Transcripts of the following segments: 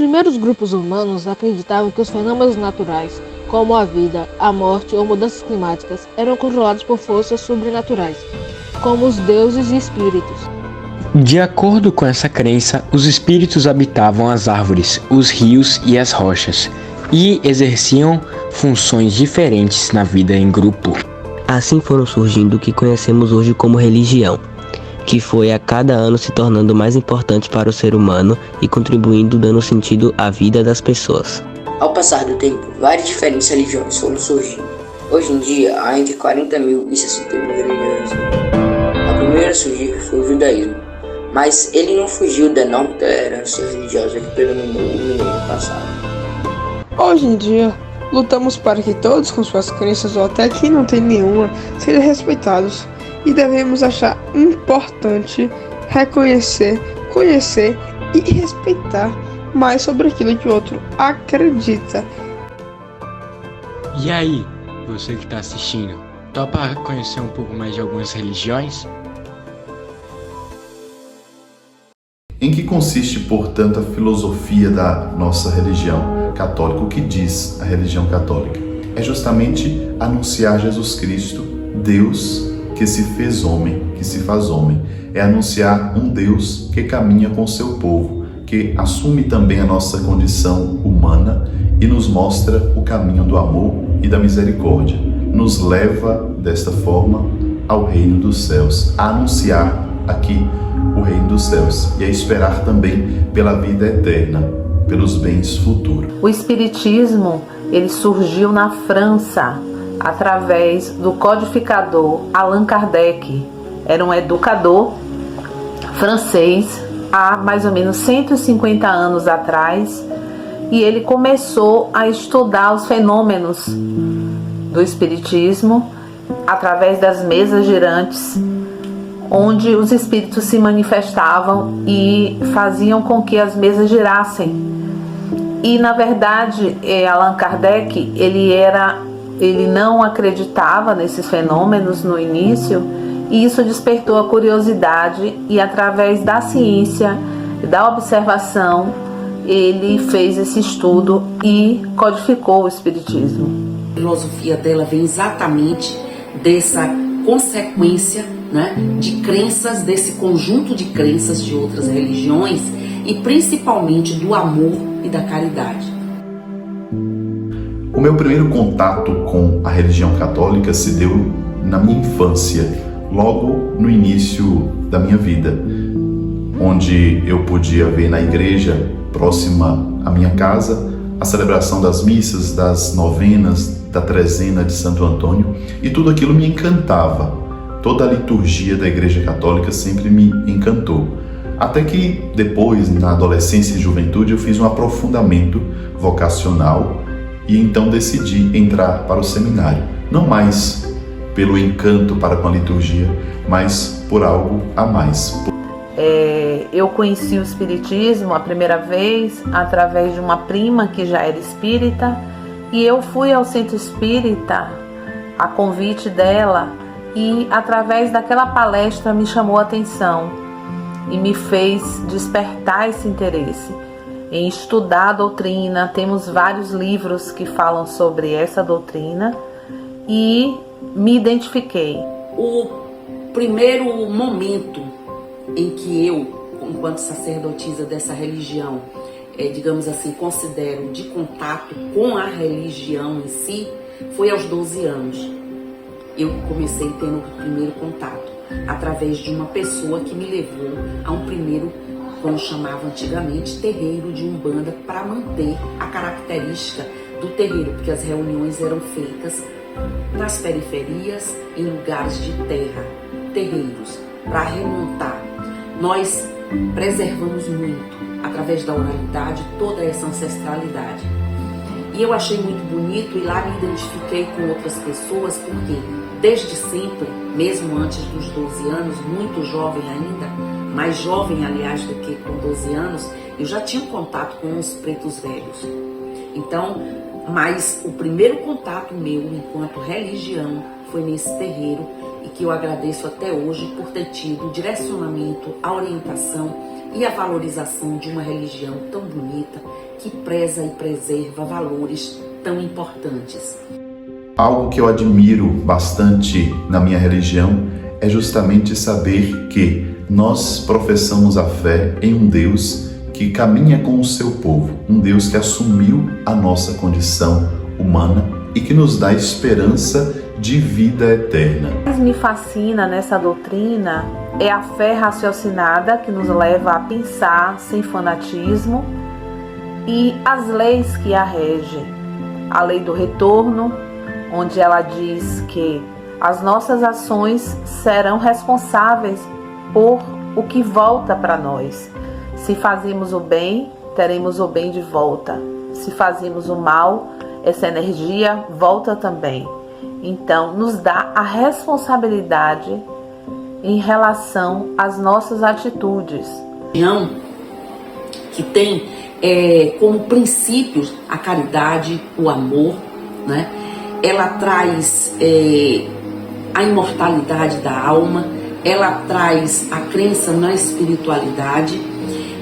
primeiros grupos humanos acreditavam que os fenômenos naturais, como a vida, a morte ou mudanças climáticas, eram controlados por forças sobrenaturais, como os deuses e espíritos. De acordo com essa crença, os espíritos habitavam as árvores, os rios e as rochas, e exerciam funções diferentes na vida em grupo. Assim foram surgindo o que conhecemos hoje como religião, que foi a cada ano se tornando mais importante para o ser humano e contribuindo dando sentido à vida das pessoas. Ao passar do tempo, várias diferentes religiões foram surgindo. Hoje em dia, há entre 40 mil e 60 mil religiões. A primeira a surgir foi o judaísmo, mas ele não fugiu da enorme tolerância religiosa que predominou o milênio passado. Hoje em dia, lutamos para que todos com suas crenças ou até quem não tem nenhuma sejam respeitados e devemos achar importante reconhecer, conhecer e respeitar mais sobre aquilo que o outro acredita. E aí, você que está assistindo, topa conhecer um pouco mais de algumas religiões? Em que consiste, portanto, a filosofia da nossa religião católica? O que diz a religião católica? É justamente anunciar Jesus Cristo, Deus que se fez homem, que se faz homem. É anunciar um Deus que caminha com o seu povo, que assume também a nossa condição humana e nos mostra o caminho do amor e da misericórdia. Nos leva, desta forma, ao reino dos céus, a anunciar aqui o reino dos céus e a esperar também pela vida eterna, pelos bens futuros. O Espiritismo, ele surgiu na França através do codificador Allan Kardec. Era um educador francês há mais ou menos 150 anos atrás, e ele começou a estudar os fenômenos do Espiritismo através das mesas girantes, onde os espíritos se manifestavam e faziam com que as mesas girassem. E na verdade, Allan Kardec, ele não acreditava nesses fenômenos no início, e isso despertou a curiosidade, e através da ciência, da observação, ele fez esse estudo e codificou o Espiritismo. A filosofia dela vem exatamente dessa consequência, né, de crenças, desse conjunto de crenças de outras religiões e principalmente do amor e da caridade. O meu primeiro contato com a religião católica se deu na minha infância, logo no início da minha vida, onde eu podia ver na igreja próxima à minha casa a celebração das missas, das novenas, da trezena de Santo Antônio, e tudo aquilo me encantava. Toda a liturgia da Igreja Católica sempre me encantou. Até que depois, na adolescência e juventude, eu fiz um aprofundamento vocacional e então decidi entrar para o seminário. Não mais pelo encanto para com a liturgia, mas por algo a mais. Eu conheci o Espiritismo a primeira vez através de uma prima que já era espírita, e eu fui ao centro espírita a convite dela, e através daquela palestra me chamou a atenção e me fez despertar esse interesse em estudar a doutrina. Temos vários livros que falam sobre essa doutrina e me identifiquei. O primeiro momento em que eu, enquanto sacerdotisa dessa religião, digamos assim, considero de contato com a religião em si, foi aos 12 anos. Eu comecei tendo o primeiro contato através de uma pessoa que me levou a um primeiro, como chamava antigamente, terreiro de Umbanda, para manter a característica do terreiro, porque as reuniões eram feitas nas periferias, em lugares de terra, terreiros, para remontar. Nós preservamos muito, através da oralidade, toda essa ancestralidade. E eu achei muito bonito, e lá me identifiquei com outras pessoas, porque desde sempre, mesmo antes dos 12 anos, muito jovem ainda, mais jovem, aliás, do que com 12 anos, eu já tinha contato com os pretos velhos. Então, mas o primeiro contato meu, enquanto religião, foi nesse terreiro, e que eu agradeço até hoje por ter tido o direcionamento, a orientação e a valorização de uma religião tão bonita que preza e preserva valores tão importantes. Algo que eu admiro bastante na minha religião é justamente saber que nós professamos a fé em um Deus que caminha com o seu povo, um Deus que assumiu a nossa condição humana e que nos dá esperança de vida eterna. O que me fascina nessa doutrina é a fé raciocinada que nos leva a pensar sem fanatismo e as leis que a regem. A lei do retorno, onde ela diz que as nossas ações serão responsáveis por o que volta para nós. Se fazemos o bem, teremos o bem de volta. Se fazemos o mal, essa energia volta também. Então, nos dá a responsabilidade em relação às nossas atitudes. Que tem como princípios a caridade, o amor, né? Ela traz a imortalidade da alma, ela traz a crença na espiritualidade,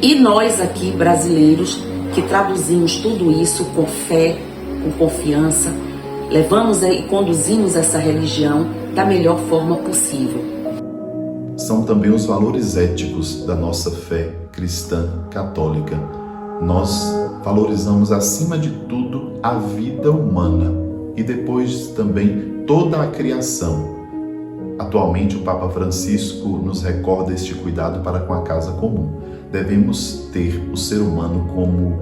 e nós aqui brasileiros que traduzimos tudo isso com fé, com confiança, levamos e conduzimos essa religião da melhor forma possível. São também os valores éticos da nossa fé cristã católica. Nós valorizamos acima de tudo a vida humana e depois também toda a criação. Atualmente o Papa Francisco nos recorda este cuidado para com a casa comum. Devemos ter o ser humano como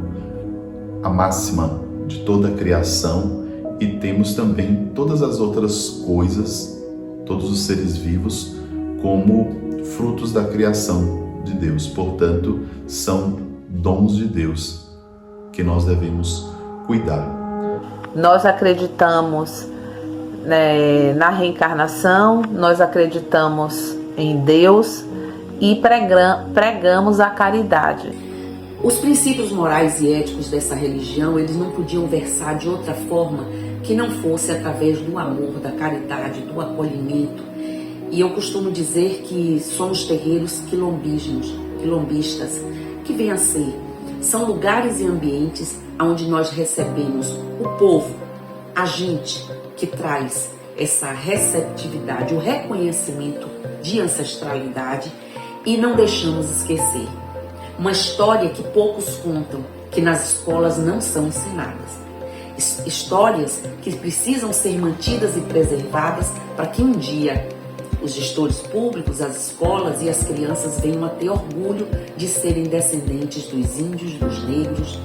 a máxima de toda a criação e temos também todas as outras coisas, todos os seres vivos, como frutos da criação de Deus. Portanto, são dons de Deus que nós devemos cuidar. Nós acreditamos na reencarnação, nós acreditamos em Deus e pregamos a caridade. Os princípios morais e éticos dessa religião, eles não podiam versar de outra forma que não fosse através do amor, da caridade, do acolhimento. E eu costumo dizer que somos terreiros quilombistas, que vem a ser, são lugares e ambientes onde nós recebemos o povo, a gente que traz essa receptividade, o reconhecimento de ancestralidade, e não deixamos esquecer uma história que poucos contam, que nas escolas não são ensinadas. Histórias que precisam ser mantidas e preservadas para que um dia os gestores públicos, as escolas e as crianças venham a ter orgulho de serem descendentes dos índios, dos negros,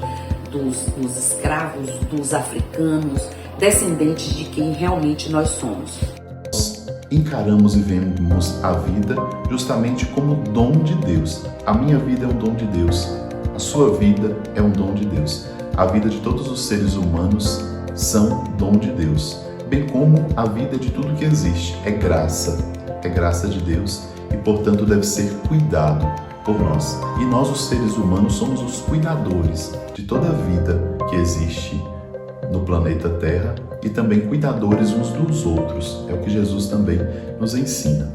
dos escravos, dos africanos, descendentes de quem realmente nós somos. Nós encaramos e vemos a vida justamente como dom de Deus. A minha vida é um dom de Deus, a sua vida é um dom de Deus. A vida de todos os seres humanos são dom de Deus, bem como a vida de tudo que existe. É graça de Deus e, portanto, deve ser cuidado por nós. E nós, os seres humanos, somos os cuidadores de toda a vida que existe no planeta Terra e também cuidadores uns dos outros. É o que Jesus também nos ensina.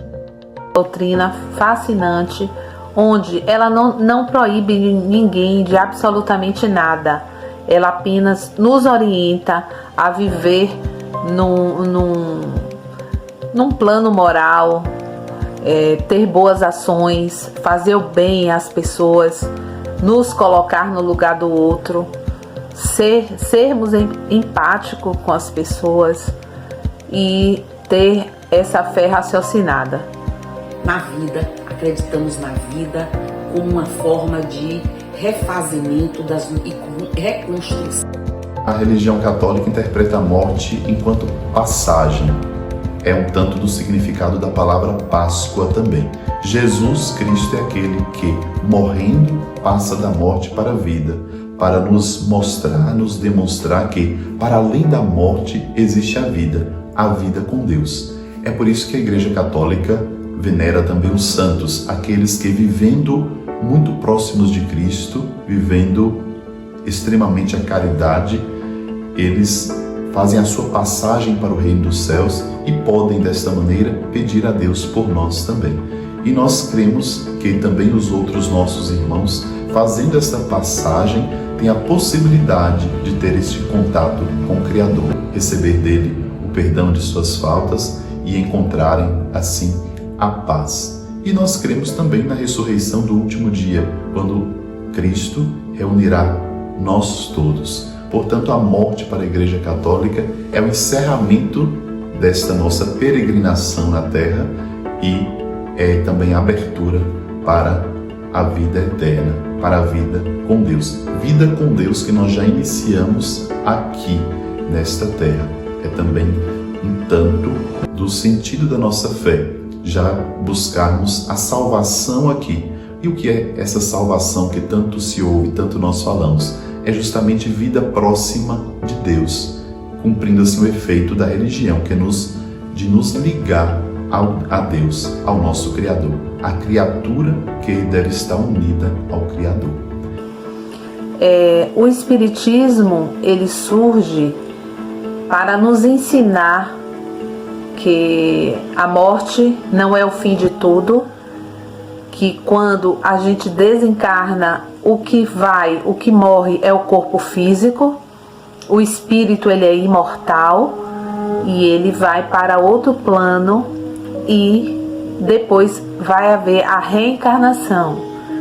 Doutrina fascinante, onde ela não proíbe ninguém de absolutamente nada. Ela apenas nos orienta a viver num plano moral, ter boas ações, fazer o bem às pessoas, nos colocar no lugar do outro, sermos empáticos com as pessoas e ter essa fé raciocinada. Na vida, acreditamos na vida como uma forma de refazimento e reconstrução. A religião católica interpreta a morte enquanto passagem. É um tanto do significado da palavra Páscoa também. Jesus Cristo é aquele que, morrendo, passa da morte para a vida, para nos mostrar, nos demonstrar que, para além da morte, existe a vida com Deus. É por isso que a Igreja Católica venera também os santos, aqueles que, vivendo muito próximos de Cristo, vivendo extremamente a caridade, eles fazem a sua passagem para o reino dos céus e podem, desta maneira, pedir a Deus por nós também. E nós cremos que também os outros nossos irmãos, fazendo esta passagem, têm a possibilidade de ter este contato com o Criador, receber dele o perdão de suas faltas e encontrarem, assim, a paz. E nós cremos também na ressurreição do último dia, quando Cristo reunirá nós todos. Portanto, a morte para a Igreja Católica é o encerramento desta nossa peregrinação na Terra e é também a abertura para a vida eterna, para a vida com Deus. Vida com Deus que nós já iniciamos aqui, nesta Terra. É também um tanto do sentido da nossa fé, já buscarmos a salvação aqui. E o que é essa salvação que tanto se ouve, tanto nós falamos? É justamente vida próxima de Deus, cumprindo assim o efeito da religião, que é de nos ligar a Deus, ao nosso Criador, a criatura que deve estar unida ao Criador. O Espiritismo, ele surge para nos ensinar que a morte não é o fim de tudo, que quando a gente desencarna, o que morre é o corpo físico, o espírito ele é imortal e ele vai para outro plano e depois vai haver a reencarnação.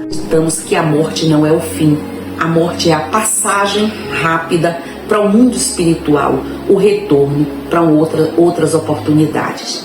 Estamos que a morte não é o fim, a morte é a passagem rápida para o mundo espiritual, o retorno para outras oportunidades.